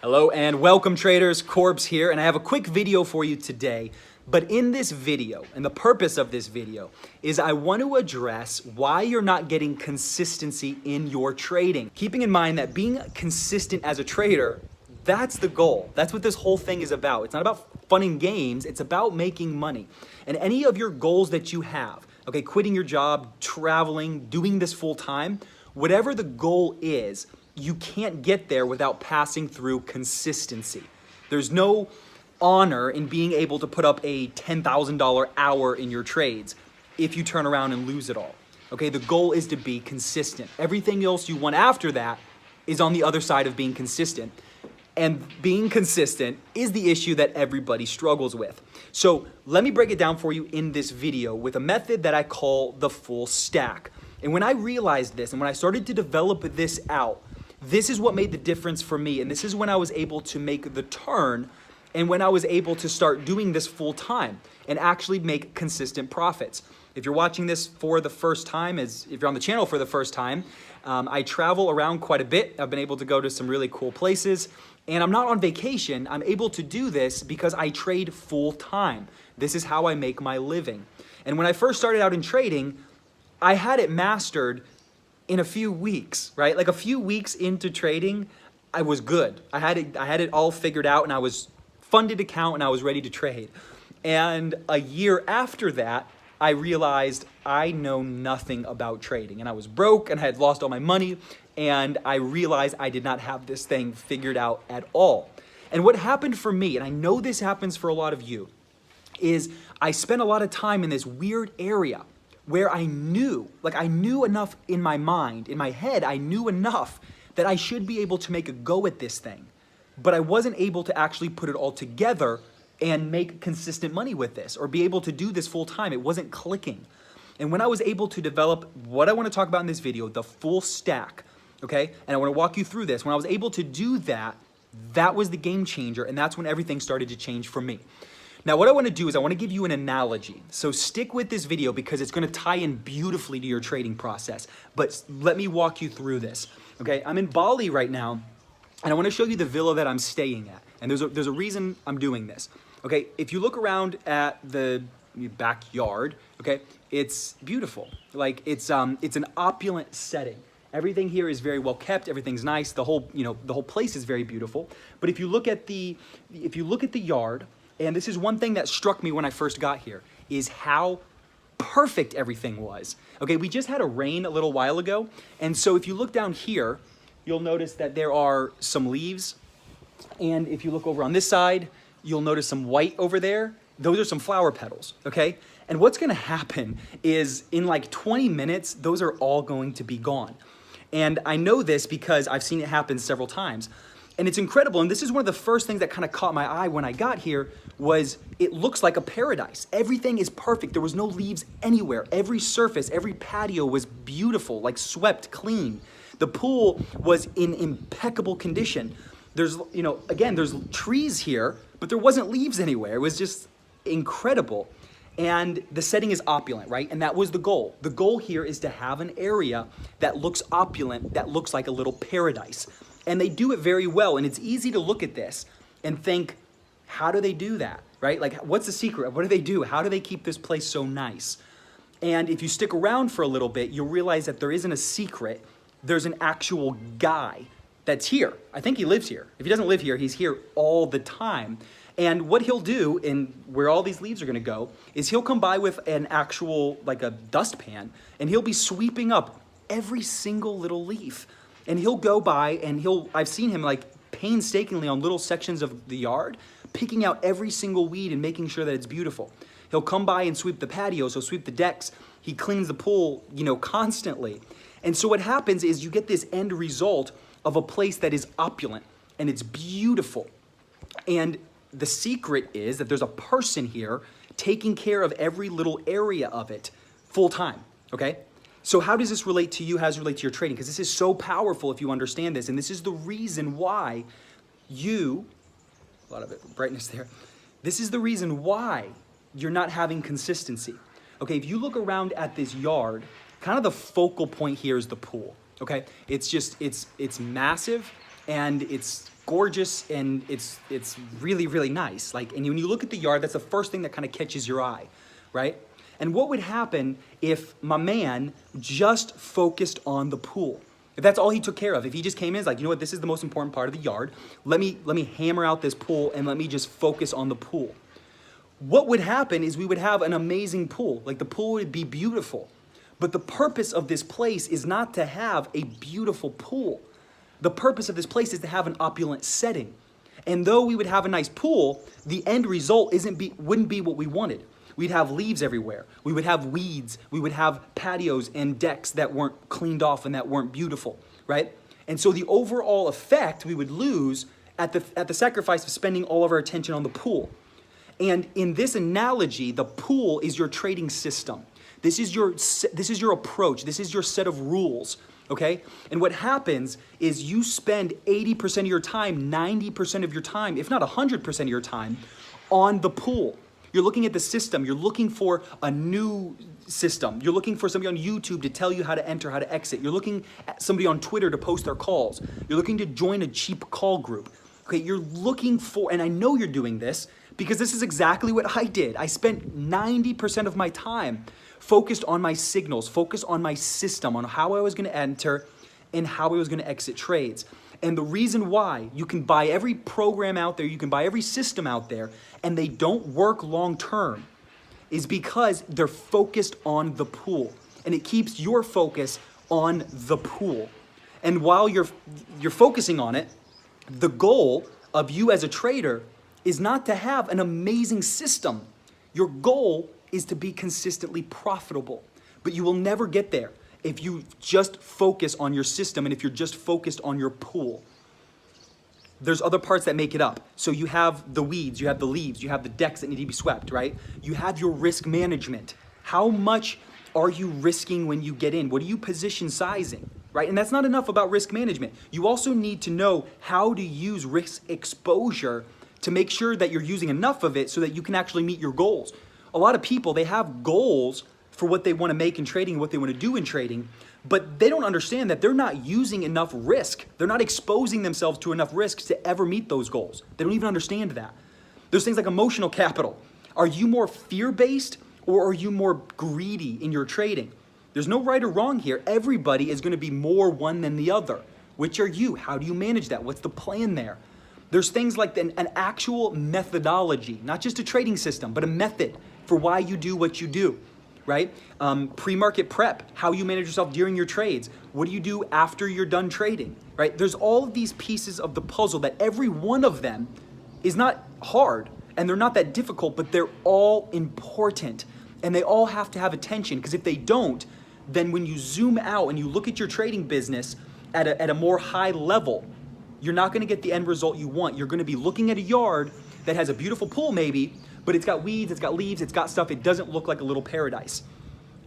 Hello and welcome traders, Corbs here, and I have a quick video for you today. But in this video, and the purpose of this video, is I want to address why you're not getting consistency in your trading. Keeping in mind that being consistent as a trader, that's the goal. That's what this whole thing is about. It's not about fun and games, it's about making money. And any of your goals that you have, okay, quitting your job, traveling, doing this full time, whatever the goal is, you can't get there without passing through consistency. There's no honor in being able to put up a $10,000 hour in your trades if you turn around and lose it all. Okay, the goal is to be consistent. Everything else you want after that is on the other side of being consistent. And being consistent is the issue that everybody struggles with. So let me break it down for you in this video with a method that I call the full stack. And when I realized this and when I started to develop this out, this is what made the difference for me, and this is when I was able to make the turn and when I was able to start doing this full time and actually make consistent profits. If you're watching this for the first time, if you're on the channel for the first time, I travel around quite a bit. I've been able to go to some really cool places, and I'm not on vacation. I'm able to do this because I trade full time. This is how I make my living. And when I first started out in trading, I had it mastered in a few weeks, right? Like a few weeks into trading, I was good. I had it all figured out, and I was funded account and I was ready to trade. And a year after that, I realized I know nothing about trading, and I was broke and I had lost all my money, and I realized I did not have this thing figured out at all. And what happened for me, and I know this happens for a lot of you, is I spent a lot of time in this weird area where I knew enough in my mind, in my head, I knew enough that I should be able to make a go at this thing. But I wasn't able to actually put it all together and make consistent money with this or be able to do this full time. It wasn't clicking. And when I was able to develop what I want to talk about in this video, the full stack, okay? And I want to walk you through this. When I was able to do that, that was the game changer, and that's when everything started to change for me. Now, what I want to do is I want to give you an analogy. So stick with this video because it's going to tie in beautifully to your trading process. But let me walk you through this. Okay, I'm in Bali right now, and I want to show you the villa that I'm staying at. And there's a reason I'm doing this. Okay, if you look around at the backyard, okay, it's beautiful. Like it's an opulent setting. Everything here is very well kept. Everything's nice. The whole place is very beautiful. But if you look at the yard, and this is one thing that struck me when I first got here, is how perfect everything was. Okay, we just had a rain a little while ago, and so if you look down here, you'll notice that there are some leaves, and if you look over on this side, you'll notice some white over there. Those are some flower petals, okay? And what's gonna happen is in like 20 minutes, those are all going to be gone. And I know this because I've seen it happen several times. And it's incredible, and this is one of the first things that kind of caught my eye when I got here was it looks like a paradise. Everything is perfect. There was no leaves anywhere. Every surface, every patio was beautiful, like swept, clean. The pool was in impeccable condition. There's, again, there's trees here, but there wasn't leaves anywhere. It was just incredible. And the setting is opulent, right? And that was the goal. The goal here is to have an area that looks opulent, that looks like a little paradise. And they do it very well. And it's easy to look at this and think, how do they do that, right? Like, what's the secret? What do they do? How do they keep this place so nice? And if you stick around for a little bit, you'll realize that there isn't a secret. There's an actual guy that's here. I think he lives here. If he doesn't live here, he's here all the time. And what he'll do, and where all these leaves are gonna go, is he'll come by with an actual, like a dustpan, and he'll be sweeping up every single little leaf. And he'll go by and I've seen him like painstakingly on little sections of the yard, picking out every single weed and making sure that it's beautiful. He'll come by and sweep the patios, he'll sweep the decks, he cleans the pool, constantly. And so what happens is you get this end result of a place that is opulent and it's beautiful. And the secret is that there's a person here taking care of every little area of it full time, okay? So how does this relate to you? How does it relate to your trading? Because this is so powerful if you understand this. And this is the reason why a lot of brightness there. This is the reason why you're not having consistency. Okay, if you look around at this yard, kind of the focal point here is the pool. Okay, it's massive and it's gorgeous and it's really, really nice. Like, and when you look at the yard, that's the first thing that kind of catches your eye, right? And what would happen if my man just focused on the pool? If that's all he took care of, if he just came in, is like, you know what, this is the most important part of the yard. Let me hammer out this pool and let me just focus on the pool. What would happen is we would have an amazing pool. Like, the pool would be beautiful. But the purpose of this place is not to have a beautiful pool. The purpose of this place is to have an opulent setting. And though we would have a nice pool, the end result wouldn't be what we wanted. We'd have leaves everywhere. We would have weeds. We would have patios and decks that weren't cleaned off and that weren't beautiful, right? And so the overall effect we would lose at the sacrifice of spending all of our attention on the pool. And in this analogy, the pool is your trading system. This is your approach. This is your set of rules, okay? And what happens is you spend 80% of your time, 90% of your time, if not 100% of your time, on the pool. You're looking at the system. You're looking for a new system. You're looking for somebody on YouTube to tell you how to enter, how to exit. You're looking at somebody on Twitter to post their calls. You're looking to join a cheap call group. Okay, you're looking for, and I know you're doing this because this is exactly what I did. I spent 90% of my time focused on my signals, focused on my system, on how I was going to enter and how I was going to exit trades. And the reason why you can buy every program out there, you can buy every system out there, and they don't work long term is because they're focused on the pool. And it keeps your focus on the pool. And while you're focusing on it, the goal of you as a trader is not to have an amazing system. Your goal is to be consistently profitable. But you will never get there if you just focus on your system and if you're just focused on your pool. There's other parts that make it up. So you have the weeds, you have the leaves, you have the decks that need to be swept, right? You have your risk management. How much are you risking when you get in? What are you position sizing, right? And that's not enough about risk management. You also need to know how to use risk exposure to make sure that you're using enough of it so that you can actually meet your goals. A lot of people, they have goals for what they want to make in trading, what they want to do in trading, but they don't understand that they're not using enough risk. They're not exposing themselves to enough risks to ever meet those goals. They don't even understand that. There's things like emotional capital. Are you more fear-based or are you more greedy in your trading? There's no right or wrong here. Everybody is going to be more one than the other. Which are you? How do you manage that? What's the plan there? There's things like an actual methodology, not just a trading system, but a method for why you do what you do, right? Pre-market prep, how you manage yourself during your trades. What do you do after you're done trading, right? There's all of these pieces of the puzzle that every one of them is not hard and they're not that difficult, but they're all important and they all have to have attention, because if they don't, then when you zoom out and you look at your trading business at a more high level, you're not going to get the end result you want. You're going to be looking at a yard that has a beautiful pool maybe, but it's got weeds, it's got leaves, it's got stuff. It doesn't look like a little paradise.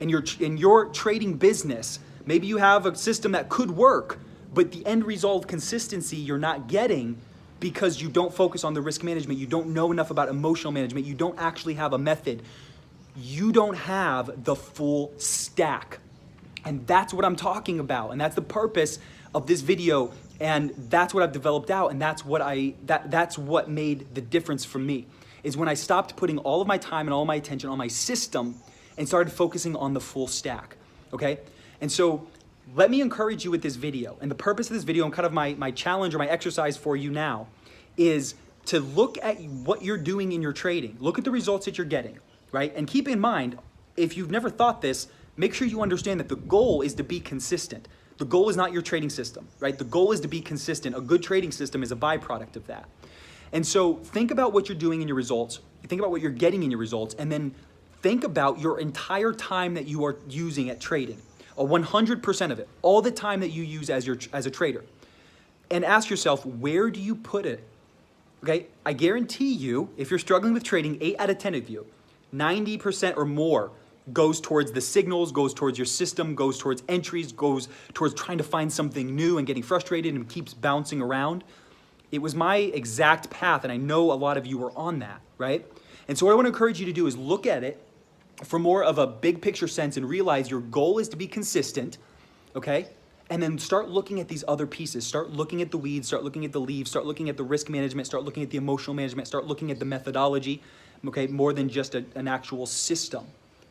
In your trading business, maybe you have a system that could work, but the end result consistency you're not getting because you don't focus on the risk management. You don't know enough about emotional management. You don't actually have a method. You don't have the full stack. And that's what I'm talking about. And that's the purpose of this video. And that's what I've developed out. And that's what made the difference for me, is when I stopped putting all of my time and all my attention on my system and started focusing on the full stack, okay? And so let me encourage you with this video. And the purpose of this video and kind of my challenge or my exercise for you now is to look at what you're doing in your trading. Look at the results that you're getting, right? And keep in mind, if you've never thought this, make sure you understand that the goal is to be consistent. The goal is not your trading system, right? The goal is to be consistent. A good trading system is a byproduct of that. And so think about what you're doing in your results. Think about what you're getting in your results, and then think about your entire time that you are using at trading, 100% of it, all the time that you use as a trader. And ask yourself, where do you put it? Okay, I guarantee you, if you're struggling with trading, 8 out of 10 of you, 90% or more goes towards the signals, goes towards your system, goes towards entries, goes towards trying to find something new and getting frustrated and keeps bouncing around. It was my exact path, and I know a lot of you are on that, right? And so what I want to encourage you to do is look at it from more of a big picture sense and realize your goal is to be consistent, okay? And then start looking at these other pieces. Start looking at the weeds, start looking at the leaves, start looking at the risk management, start looking at the emotional management, start looking at the methodology, okay, more than just an actual system,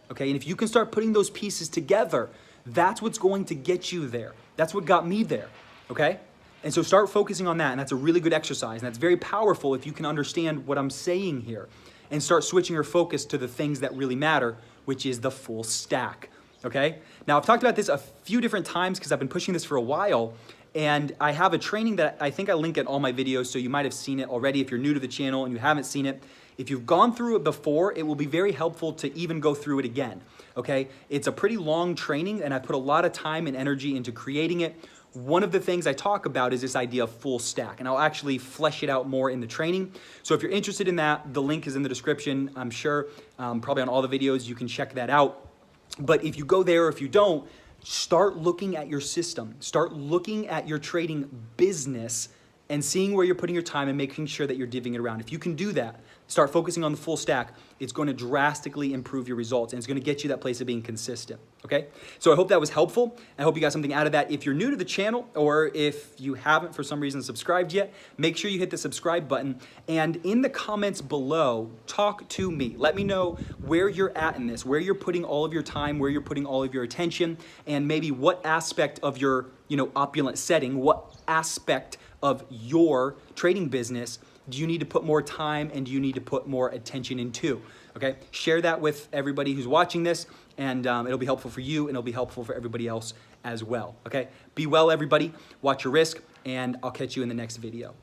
okay? And if you can start putting those pieces together, that's what's going to get you there. That's what got me there, okay? And so start focusing on that, and that's a really good exercise, and that's very powerful if you can understand what I'm saying here, and start switching your focus to the things that really matter, which is the full stack, okay? Now, I've talked about this a few different times because I've been pushing this for a while, and I have a training that I think I link in all my videos, so you might have seen it already if you're new to the channel and you haven't seen it. If you've gone through it before, it will be very helpful to even go through it again, okay? It's a pretty long training, and I put a lot of time and energy into creating it. One of the things I talk about is this idea of full stack, and I'll actually flesh it out more in the training. So if you're interested in that, the link is in the description, I'm sure, probably on all the videos, you can check that out. But if you go there or if you don't, start looking at your system. Start looking at your trading business and seeing where you're putting your time and making sure that you're divvying it around. If you can do that, start focusing on the full stack, it's going to drastically improve your results, and it's going to get you that place of being consistent, okay? So I hope that was helpful. I hope you got something out of that. If you're new to the channel, or if you haven't for some reason subscribed yet, make sure you hit the subscribe button, and in the comments below, talk to me. Let me know where you're at in this, where you're putting all of your time, where you're putting all of your attention, and maybe what aspect of your, opulent setting, what aspect of your trading business do you need to put more time and do you need to put more attention into, okay? Share that with everybody who's watching this, and it'll be helpful for you, and it'll be helpful for everybody else as well, okay? Be well, everybody. Watch your risk, and I'll catch you in the next video.